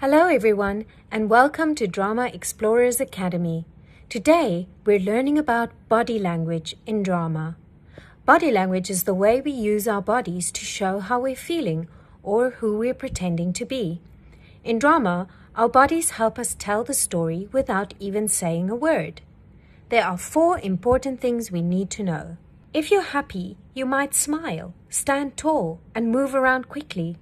Hello everyone and welcome to Drama Explorers Academy. Today we're learning about body language in drama. Body language is the way we use our bodies to show how we're feeling or who we're pretending to be. In drama, our bodies help us tell the story without even saying a word. There are 4 important things we need to know. If you're happy, you might smile, stand tall, and move around quickly.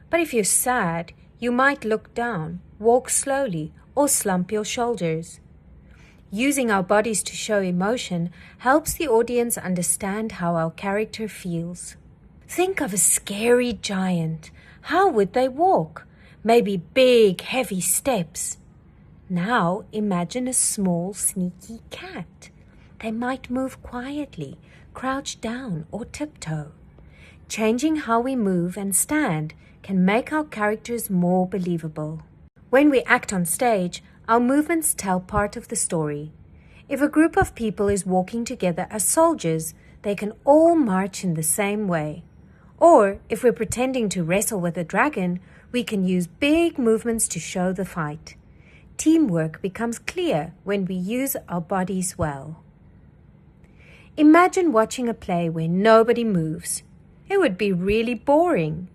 But if you're sad, you might look down, walk slowly, or slump your shoulders. Using our bodies to show emotion helps the audience understand how our character feels. Think of a scary giant. How would they walk? Maybe big, heavy steps. Now imagine a small, sneaky cat. They might move quietly, crouch down, or tiptoe. Changing how we move and stand can make our characters more believable. When we act on stage, our movements tell part of the story. If a group of people is walking together as soldiers, they can all march in the same way. Or if we're pretending to wrestle with a dragon, we can use big movements to show the fight. Teamwork becomes clear when we use our bodies well. Imagine watching a play where nobody moves. It would be really boring.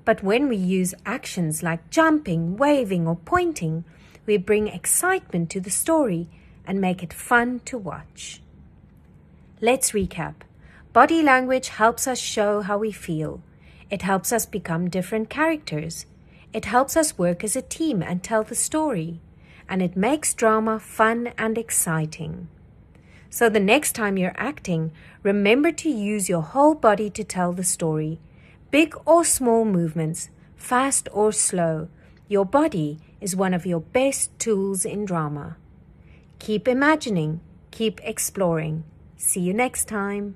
But when we use actions like jumping, waving, or pointing, we bring excitement to the story and make it fun to watch. Let's recap. Body language helps us show how we feel. It helps us become different characters. It helps us work as a team and tell the story. And it makes drama fun and exciting. So the next time you're acting, remember to use your whole body to tell the story. Big or small movements, fast or slow, your body is one of your best tools in drama. Keep imagining, keep exploring. See you next time.